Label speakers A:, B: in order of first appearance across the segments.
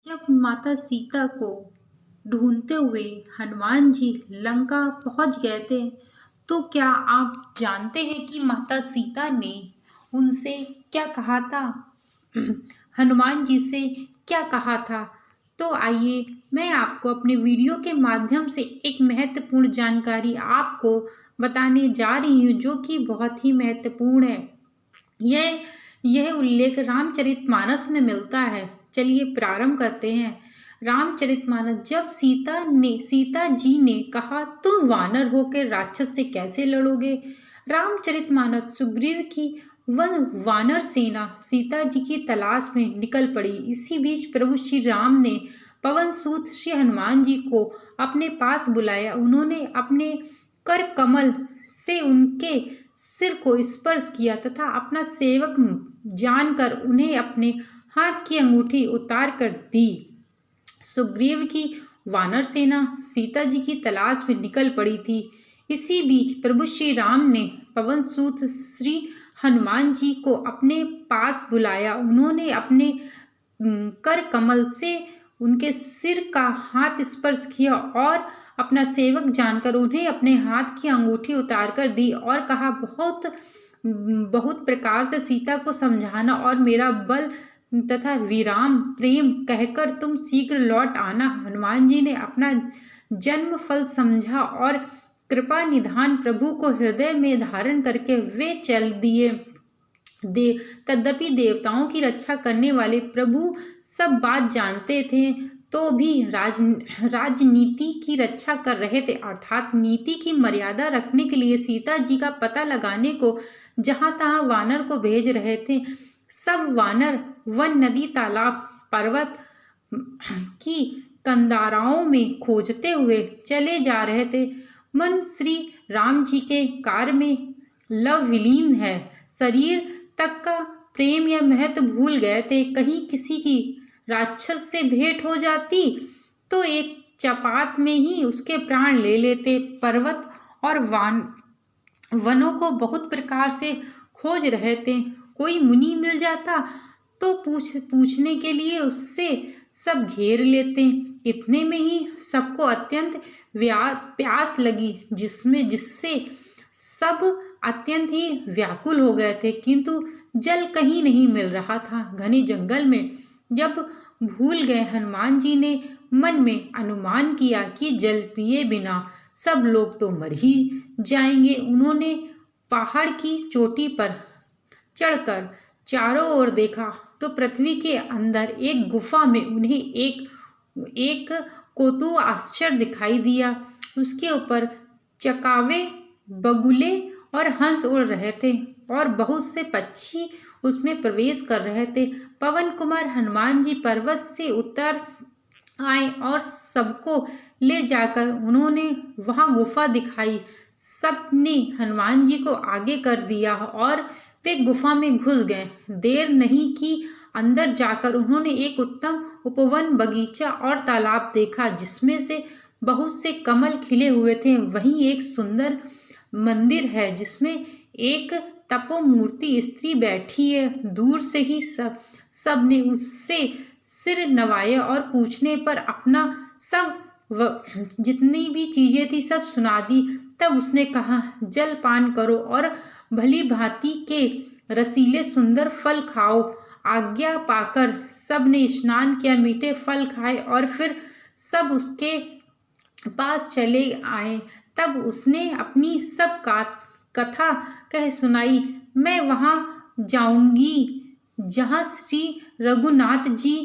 A: जब माता सीता को ढूंढते हुए हनुमान जी लंका पहुंच गए थे, तो क्या आप जानते हैं कि माता सीता ने उनसे क्या कहा था? हनुमान जी से क्या कहा था? तो आइए मैं आपको अपने वीडियो के माध्यम से एक महत्वपूर्ण जानकारी आपको बताने जा रही हूँ, जो कि बहुत ही महत्वपूर्ण है। यह यह उल्लेख रामचरितमानस में मिलता है। चलिए प्रारंभ करते हैं। रामचरितमानस। जब सीता जी ने कहा, तुम वानर होकर राक्षस से कैसे लड़ोगे? रामचरितमानस। सुग्रीव की वह वानर सेना सीता जी की तलाश में निकल पड़ी। इसी बीच प्रभु श्री राम ने पवन सूत श्री हनुमान जी को अपने पास बुलाया। उन्होंने अपने कर कमल से उनके सिर को स्पर्श किया तथा अपना सेवक जानकर उन्हें अपने हाथ की अंगूठी उतार कर दी। सुग्रीव की वानर सेना सीता जी की तलाश में निकल पड़ी थी। इसी बीच प्रभु श्री राम ने पवन सूत श्री हनुमान जी को अपने पास बुलाया। उन्होंने अपने कर कमल से उनके सिर का हाथ स्पर्श किया और अपना सेवक जानकर उन्हें अपने हाथ की अंगूठी उतार कर दी और कहा, बहुत बहुत प्रकार से सीता को समझाना और मेरा बल तथा विराम प्रेम कहकर तुम शीघ्र लौट आना। हनुमान जी ने अपना जन्म फल समझा और कृपा निधान प्रभु को हृदय में धारण करके वे चल दिए। तद्यपि देवताओं की रक्षा करने वाले प्रभु सब बात जानते थे, तो भी राजनीति की रक्षा कर रहे थे, अर्थात नीति की मर्यादा रखने के लिए सीता जी का पता लगाने को जहां तहां वानर को भेज रहे थे। सब वानर वन, नदी, तालाब, पर्वत की कंदाराओं में खोजते हुए चले जा रहे थे। मन श्री राम जी के कार्य में लव विलीन है। शरीर तक का प्रेम या महत्व भूल गए थे। कहीं किसी की राक्षस से भेंट हो जाती तो एक चपात में ही उसके प्राण ले लेते। पर्वत और वनों को बहुत प्रकार से खोज रहे थे। कोई मुनि मिल जाता तो पूछने के लिए उससे सब घेर लेते। इतने में ही सबको अत्यंत प्यास लगी, जिससे सब अत्यंत ही व्याकुल हो गए थे, किंतु जल कहीं नहीं मिल रहा था। घने जंगल में जब भूल गए, हनुमान जी ने मन में अनुमान किया कि जल पिए बिना सब लोग तो मर ही जाएंगे। उन्होंने पहाड़ की चोटी पर चढ़कर चारों ओर देखा तो पृथ्वी के अंदर एक गुफा में उन्हें एक कोतु आश्चर्य दिखाई दिया। उसके ऊपर चकावे, बगुले और हंस उड़ रहे थे और बहुत से पक्षी उसमें प्रवेश कर रहे थे। पवन कुमार हनुमान जी पर्वत से उतर आए और सबको ले जाकर उन्होंने वहां गुफा दिखाई। सबने हनुमान जी को आगे कर दिया और वे गुफा में घुस गए। देर नहीं की, अंदर जाकर उन्होंने एक उत्तम उपवन, बगीचा और तालाब देखा, जिसमें से बहुत से कमल खिले हुए थे। वहीं एक सुंदर मंदिर है, जिसमें एक तपोमूर्ति स्त्री बैठी है। दूर से ही सब ने उससे सिर नवाया और पूछने पर अपना सब जितनी भी चीजें थी सब सुना दी। तब उसने कहा, जल पान करो और भली भांति के रसीले सुंदर फल खाओ। आज्ञा पाकर सब ने स्नान किया, मीठे फल खाए और फिर सब उसके पास चले आए। तब उसने अपनी सब कथा कह सुनाई। मैं वहां जाऊंगी जहां श्री रघुनाथ जी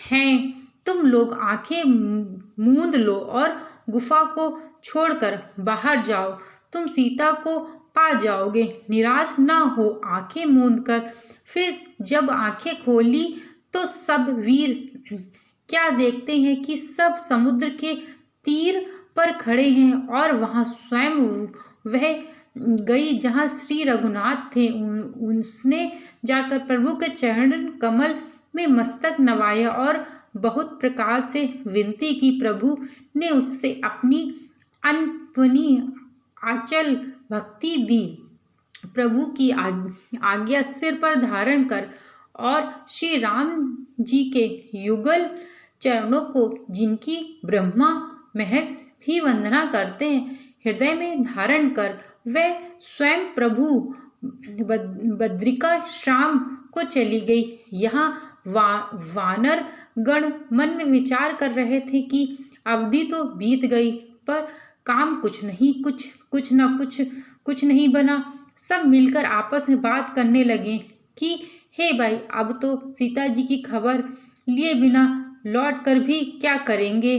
A: हैं। तुम लोग आंखें मूंद लो और गुफा को छोड़कर बाहर जाओ, तुम सीता को पा जाओगे। निराश ना हो। आंखें मूंद कर फिर जब आंखें खोली तो सब वीर क्या देखते हैं कि सब समुद्र के तीर पर खड़े हैं और वहां स्वयं वह गई जहां श्री रघुनाथ थे। उसने जाकर प्रभु के चरण कमल में मस्तक नवाया और बहुत प्रकार से विनती की। प्रभु ने उससे अपनी अनपनी आंचल भक्ति दी। प्रभु की आज्ञा सिर पर धारण कर और श्री राम जी के युगल चरणों को जिनकी ब्रह्मा महेश भी वंदना करते हैं हृदय में धारण कर वह स्वयं प्रभु बद्रिका श्राम को चली गई। यहाँ वानर गण मन में विचार कर रहे थे कि अवधि तो बीत गई पर काम कुछ नहीं बना। सब मिलकर आपस में बात करने लगे कि हे भाई, अब तो सीता जी की खबर लिए बिना लौट कर भी क्या करेंगे।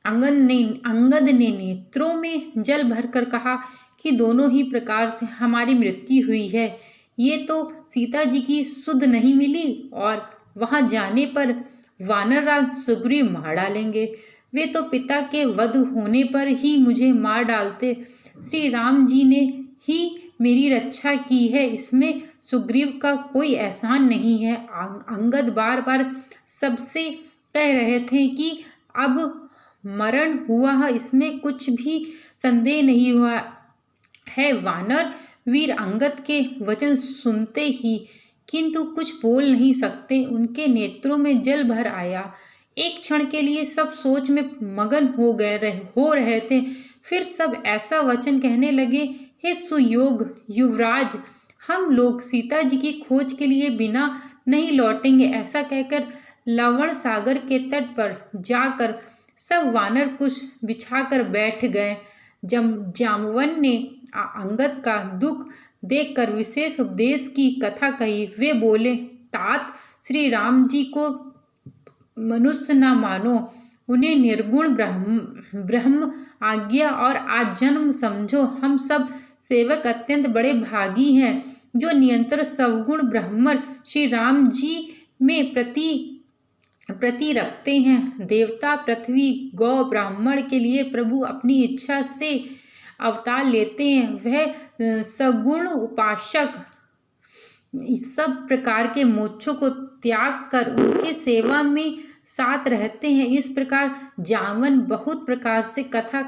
A: अंगद ने नेत्रों में जल भरकर कहा कि दोनों ही प्रकार से हमारी मृत्यु हुई है। ये तो सीता जी की सुध नहीं मिली और वहां जाने पर वानरराज सुग्रीव मार डालेंगे। वे तो पिता के वध होने पर ही मुझे मार डालते। श्री राम जी ने ही मेरी रक्षा की है, इसमें सुग्रीव का कोई एहसान नहीं है। अंगद बार बार सबसे कह रहे थे कि अब मरण हुआ, इसमें कुछ भी संदेह नहीं हुआ है। वानर वीर अंगद के वचन सुनते ही किंतु कुछ बोल नहीं सकते। उनके नेत्रों में जल भर आया। एक क्षण के लिए सब सोच में मगन हो रहे थे। फिर सब ऐसा वचन कहने लगे, हे सुयोग युवराज, हम लोग सीता जी की खोज के लिए बिना नहीं लौटेंगे। ऐसा कहकर लवण सागर के तट पर जाकर सब वानर कुश बिछाकर बैठ गए। जामवन ने अंगद का दुख देखकर विशेष उपदेश की कथा कही। वे बोले, तात, श्री राम जी को मनुष्य न मानो, उन्हें निर्गुण ब्रह्म आज्ञा और आजन्म समझो। हम सब सेवक अत्यंत बड़े भागी हैं जो निरंतर सवगुण ब्रह्मर श्री राम जी में प्रति रखते हैं। देवता, पृथ्वी, गौ, ब्राह्मण के लिए प्रभु अपनी इच्छा से अवतार लेते हैं। वह सगुण उपासक इस सब प्रकार के मोक्षों को त्याग कर उनके सेवा में साथ रहते हैं। इस प्रकार जामवन बहुत प्रकार से कथा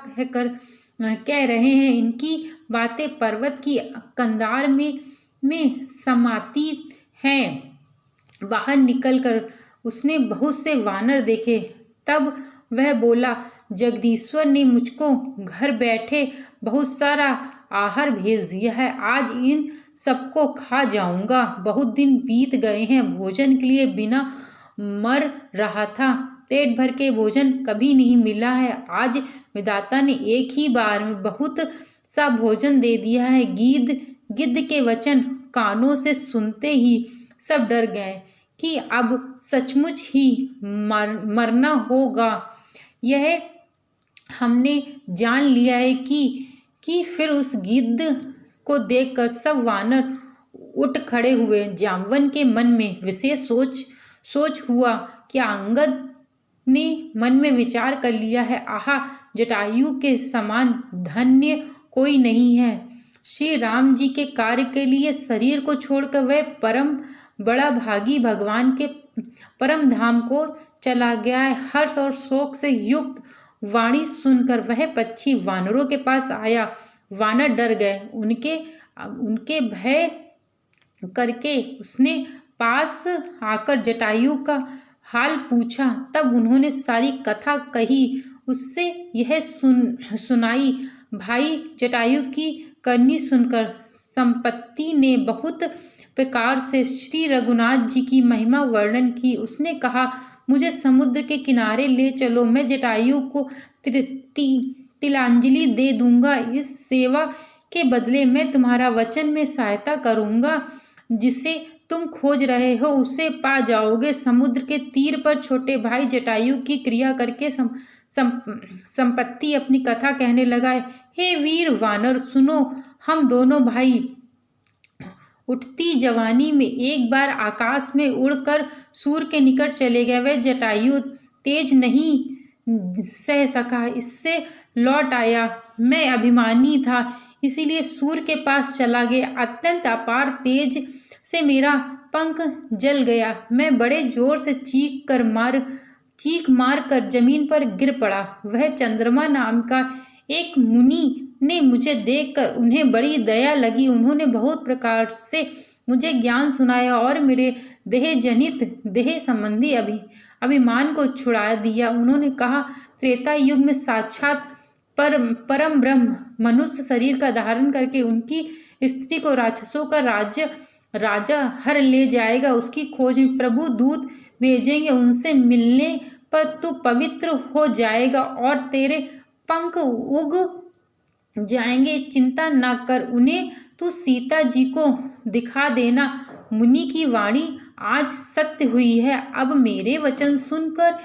A: कह रहे हैं। इनकी बातें पर्वत की कंधार में समाती हैं। बाहर निकलकर उसने बहुत से वानर देखे। तब वह बोला, जगदीश्वर ने मुझको घर बैठे बहुत सारा आहार भेज दिया है। आज इन सबको खा जाऊंगा। बहुत दिन बीत गए हैं, भोजन के लिए बिना मर रहा था। पेट भर के भोजन कभी नहीं मिला है। आज विधाता ने एक ही बार में बहुत सा भोजन दे दिया है। गिद्ध के वचन कानों से सुनते ही सब डर गए कि अब सचमुच ही मरना होगा। यह हमने जान लिया है कि फिर उस गिद्ध को देखकर सब वानर उठ खड़े हुए। जामवन के मन में विशेष सोच हुआ कि अंगद ने मन में विचार कर लिया है, आहा, जटायु के समान धन्य कोई नहीं है। श्री राम जी के कार्य के लिए शरीर को छोड़कर वह परम बड़ा भागी भगवान के परम धाम को चला गया है। हर्ष और शोक से युक्त वाणी सुनकर वह पक्षी वानरों के पास आया। वानर डर गए। उनके भय करके उसने पास आकर जटायु का हाल पूछा। तब उन्होंने सारी कथा कही। उससे यह सुनाई। भाई जटायु की करनी सुनकर संपत्ति ने बहुत प्रकार से श्री रघुनाथ जी की महिमा वर्णन की। उसने कहा, मुझे समुद्र के किनारे ले चलो, मैं जटायु को तिलांजलि दे दूंगा। इस सेवा के बदले मैं तुम्हारा वचन में सहायता करूंगा। जिसे तुम खोज रहे हो उसे पा जाओगे। समुद्र के तीर पर छोटे भाई जटायु की क्रिया करके संपत्ति अपनी कथा कहने लगा। हे वीर वानर, सुनो, हम दोनों भाई उठती जवानी में एक बार आकाश में उड़कर सूर्य के निकट चले गए। वह जटायु तेज नहीं सह सका, इससे लौट आया। मैं अभिमानी था, इसीलिए सूर्य के पास चला गया। अत्यंत अपार तेज से मेरा पंख जल गया। मैं बड़े जोर से चीख मार कर जमीन पर गिर पड़ा। वह चंद्रमा नाम का एक मुनि ने मुझे देखकर उन्हें बड़ी दया लगी। उन्होंने बहुत प्रकार से मुझे ज्ञान सुनाया और मेरे देह जनित देह संबंधी अभिमान को छुड़ा दिया। उन्होंने कहा, त्रेता युग में साक्षात परम ब्रह्म मनुष्य शरीर का धारण करके उनकी स्त्री को राक्षसों का राजा हर ले जाएगा। उसकी खोज में प्रभु दूत भेजेंगे। उनसे मिलने पर तू पवित्र हो जाएगा और तेरे पंख उग जाएंगे। चिंता न कर, उन्हें तू सीता जी को दिखा देना। मुनि की वाणी आज सत्य हुई है। अब मेरे वचन सुनकर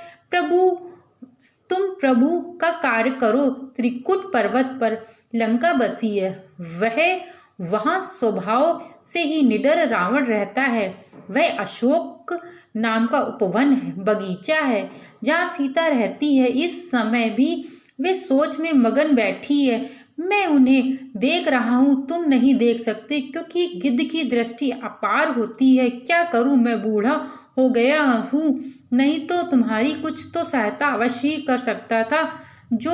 A: तुम प्रभु का कार्य करो। त्रिकुट पर्वत पर लंका बसी है। वहाँ स्वभाव से ही निडर रावण रहता है। वह अशोक नाम का उपवन है, बगीचा है जहाँ सीता रहती है। इस समय भी वे सोच में मगन बैठी है। मैं उन्हें देख रहा हूँ, तुम नहीं देख सकते, क्योंकि गिद्ध की दृष्टि अपार होती है। क्या करूँ, मैं बूढ़ा हो गया हूँ, नहीं तो तुम्हारी कुछ तो सहायता अवश्य ही कर सकता था। जो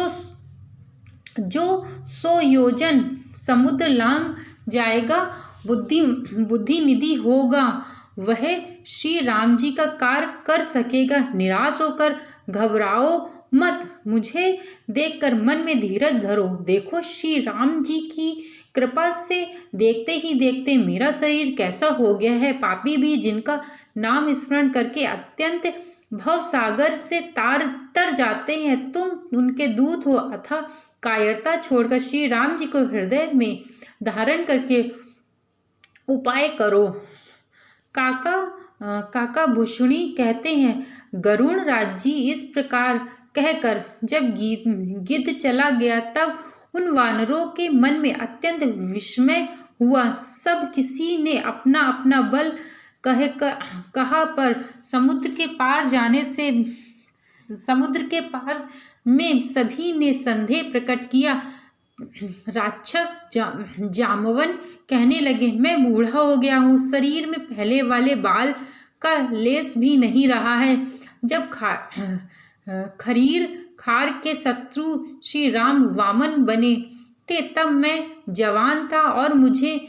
A: 100 योजन समुद्र लांघ जाएगा, बुद्धि निधि होगा, वह श्री राम जी का कार्य कर सकेगा। निराश होकर घबराओ मत, मुझे देखकर मन में धीरज धरो। देखो, श्री राम जी की कृपा से देखते ही देखते मेरा शरीर कैसा हो गया है। पापी भी जिनका नाम स्मरण करके अत्यंत भव सागर से तर जाते हैं, तुम उनके दूत हो। अतः कायरता छोड़कर श्री राम जी को हृदय में धारण करके उपाय करो। काका भूषणी कहते हैं, गरुण राज जी इस प्रकार कहकर जब गिद्ध चला गया, तब उन वानरों के मन में अत्यंत विस्मय हुआ। सब किसी ने अपना अपना बल कहा, पर समुद्र के पार में सभी ने संदेह प्रकट किया। राक्षस जामवन कहने लगे, मैं बूढ़ा हो गया हूँ, शरीर में पहले वाले बाल का लेस भी नहीं रहा है। जब खरीर खार के शत्रु श्री राम वामन बने थे, तब मैं जवान था और मुझे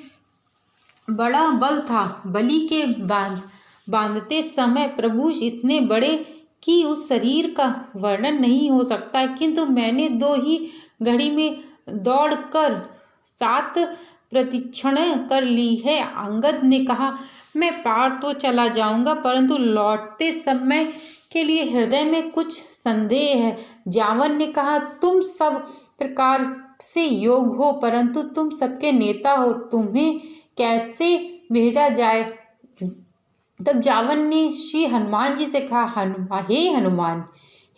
A: बड़ा बल था। बलि के बांधते समय प्रभु इतने बड़े कि उस शरीर का वर्णन नहीं हो सकता, किंतु मैंने 2 ही घड़ी में दौड़कर 7 प्रदक्षिणाएं कर ली है। अंगद ने कहा, मैं पार तो चला जाऊंगा, परंतु लौटते समय के लिए हृदय में कुछ संदेह है। जावन ने कहा, तुम सब प्रकार से योग्य हो, परंतु तुम सबके नेता हो, तुम्हें कैसे भेजा जाए। तब जावन ने श्री हनुमान जी से कहा, हे हनुमान,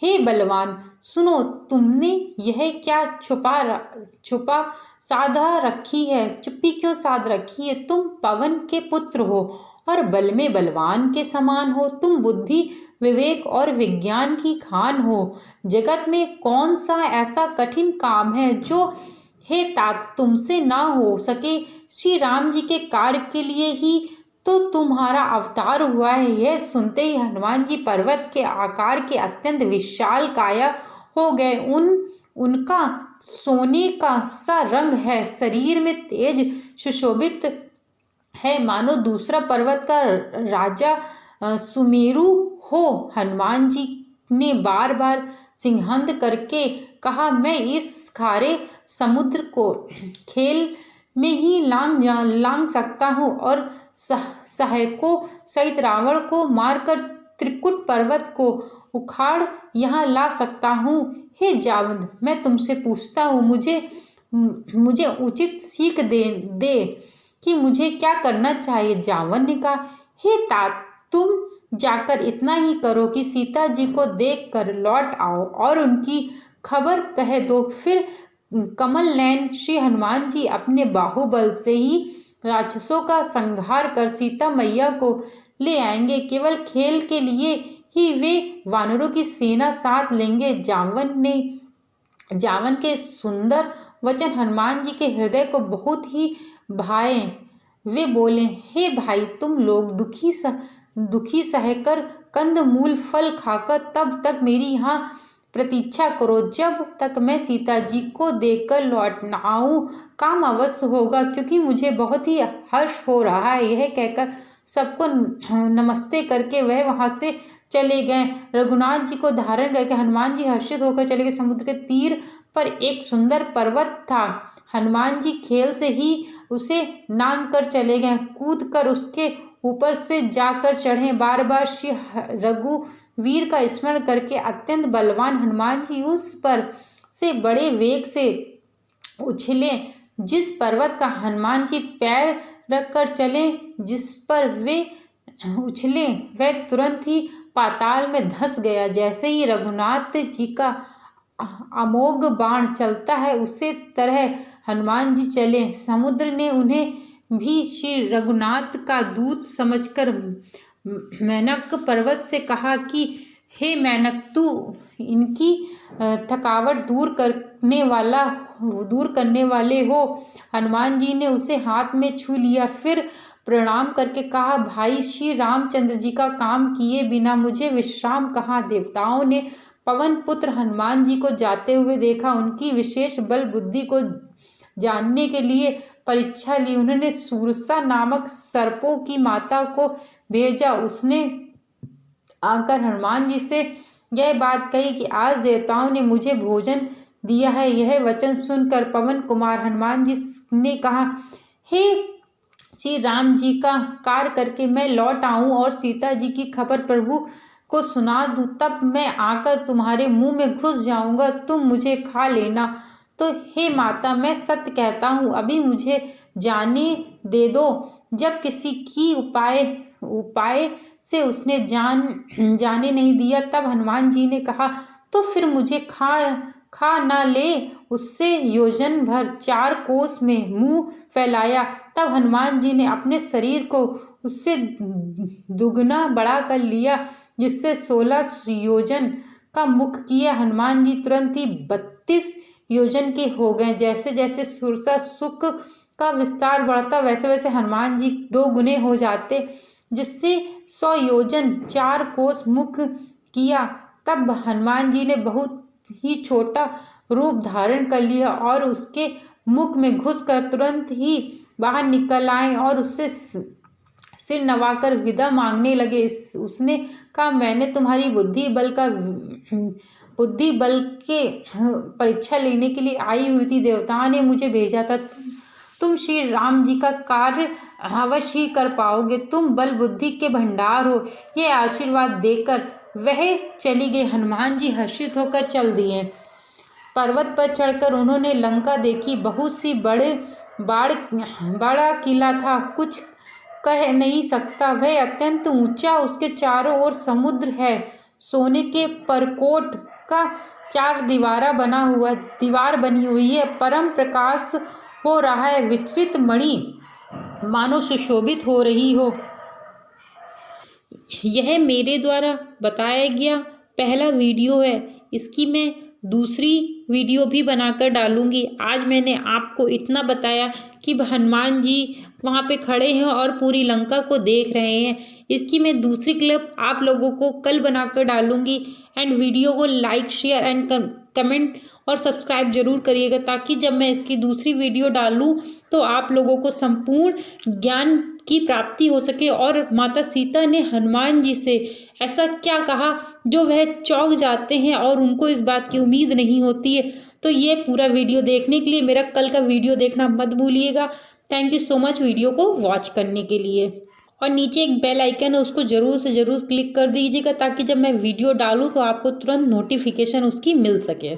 A: हे बलवान, सुनो, तुमने यह क्या छुपा साधा रखी है? चुप्पी क्यों साध रखी है? तुम पवन के पुत्र हो और बल में बलवान के समान हो। तुम बुद्धि, विवेक और विज्ञान की खान हो। जगत में कौन सा ऐसा कठिन काम है जो हे तात तुमसे ना हो सके? श्री राम जी के कार्य के लिए ही तो तुम्हारा अवतार हुआ है। यह सुनते ही हनुमान जी पर्वत के आकार के अत्यंत विशाल काया हो गए। उनका सोने का सा रंग है, शरीर में तेज सुशोभित है, मानो दूसरा पर्वत का राजा सुमेरु हो। हनुमान जी ने बार बार सिंहंद करके कहा, मैं इस खारे समुद्र को खेल में ही लांग सकता हूँ और सहायकों सहित रावण को मारकर त्रिकुट पर्वत को उखाड़ यहाँ ला सकता हूँ। हे जावद, मैं तुमसे पूछता हूँ, मुझे उचित सीख दे कि मुझे क्या करना चाहिए। जावन ने कहा, हे तात, तुम जाकर इतना ही करो कि सीता जी को देख कर लौट आओ और उनकी खबर कह दो। फिर कमल नयन श्री हनुमान जी अपने बाहुबल से ही राक्षसों का संहार कर सीता मैया को ले आएंगे। केवल खेल के लिए ही वे वानरों की सेना साथ लेंगे। जावन के सुंदर वचन हनुमान जी के हृदय को बहुत ही भाए। वे बोले, हे भाई, तुम लोग दुखी सहकर कंद मूल फल खाकर तब तक मेरी यहाँ प्रतीक्षा करो जब तक मैं सीता जी को देखकर लौट न आऊँ। काम अवश्य होगा क्योंकि मुझे बहुत ही हर्ष हो रहा है। यह कहकर सबको नमस्ते करके वह वहाँ से चले गए। रघुनाथ जी को धारण करके हनुमान जी हर्षित होकर चले गए। समुद्र के तीर पर एक सुंदर पर्वत था। हनुमान जी खेल से ही उसे नांग कर चले गए। कूद कर उसके ऊपर से जाकर चढ़े। बार बार श्री रघुवीर का स्मरण करके अत्यंत बलवान हनुमान जी उस पर से बड़े वेग से उछले। जिस पर्वत का हनुमान जी पैर रखकर चले, जिस पर वे उछले, वह तुरंत ही पाताल में धंस गया। जैसे ही रघुनाथ जी का अमोघ बाण चलता है, उसी तरह हनुमान जी चले। समुद्र ने उन्हें भी श्री रघुनाथ का दूत समझकर मेनक पर्वत से कहा कि हे मेनक, तू इनकी थकावट दूर करने वाले हो। हनुमान जी ने उसे हाथ में छू लिया, फिर प्रणाम करके कहा, भाई श्री रामचंद्र जी का काम किए बिना मुझे विश्राम कहाँ। देवताओं ने पवन पुत्र हनुमान जी को जाते हुए देखा। उनकी विशेष बल बुद्धि को जानने के लिए परीक्षा ली। उन्होंने सुरसा नामक सर्पों की माता को भेजा। उसने आकर हनुमान जी से यह बात कही कि आज देवताओं ने मुझे भोजन दिया है। यह वचन सुनकर पवन कुमार हनुमान जी ने कहा, हे श्री राम जी का कार्य करके मैं लौट आऊं और सीता जी की खबर प्रभु को सुना दूं, तब मैं आकर तुम्हारे मुंह में घुस जाऊंगा, तुम मुझे खा लेना। तो हे माता, मैं सत्य कहता हूँ, अभी मुझे जाने दे दो। जब किसी की उपाय से उसने जाने नहीं दिया, तब हनुमान जी ने कहा, तो फिर मुझे खा ना ले। उससे योजन भर 4 कोस में मुंह फैलाया। तब हनुमान जी ने अपने शरीर को उससे दुगना बढ़ा कर लिया, जिससे 16 योजन का मुख किया। हनुमान जी तुरंत ही 32 योजन के हो गए। जैसे जैसे सुरसा सुख का विस्तार बढ़ता, वैसे वैसे हनुमान जी 2 गुने हो जाते, जिससे 100 योजन 4 कोस मुख किया। तब हनुमान जी ने बहुत ही छोटा रूप धारण कर लिया और उसके मुख में घुसकर तुरंत ही बाहर निकल आए और उससे सिर नवाकर विदा मांगने लगे। उसने कहा, मैंने तुम्हारी बुद्धि बल के परीक्षा लेने के लिए आई हुई थी। देवताओं ने मुझे भेजा था। तुम श्री राम जी का कार्य अवश्य ही कर पाओगे। तुम बल बुद्धि के भंडार हो। ये आशीर्वाद देकर वह चली गई। हनुमान जी हर्षित होकर चल दिए। पर्वत पर चढ़कर उन्होंने लंका देखी। बहुत सी बड़ा किला था, कुछ कह नहीं सकता। वह अत्यंत ऊंचा, उसके चारों ओर समुद्र है। सोने के परकोट का 4 दीवार बनी हुई है। परम प्रकाश हो रहा है। विचित्र मणि मानो सुशोभित हो रही हो। यह मेरे द्वारा बताया गया पहला वीडियो है। इसकी मैं दूसरी वीडियो भी बनाकर डालूंगी। आज मैंने आपको इतना बताया कि हनुमान जी वहाँ पे खड़े हैं और पूरी लंका को देख रहे हैं। इसकी मैं दूसरी क्लिप आप लोगों को कल बनाकर डालूंगी। एंड वीडियो को लाइक, शेयर एंड कमेंट और सब्सक्राइब जरूर करिएगा, ताकि जब मैं इसकी दूसरी वीडियो डालूं तो आप लोगों को संपूर्ण ज्ञान की प्राप्ति हो सके। और माता सीता ने हनुमान जी से ऐसा क्या कहा जो वह चौंक जाते हैं और उनको इस बात की उम्मीद नहीं होती है। तो ये पूरा वीडियो देखने के लिए मेरा कल का वीडियो देखना मत भूलिएगा। Thank you so much video को वॉच करने के लिए। और नीचे एक बेल आइकन है, उसको ज़रूर से ज़रूर क्लिक कर दीजिएगा, ताकि जब मैं वीडियो डालूँ तो आपको तुरंत नोटिफिकेशन उसकी मिल सके।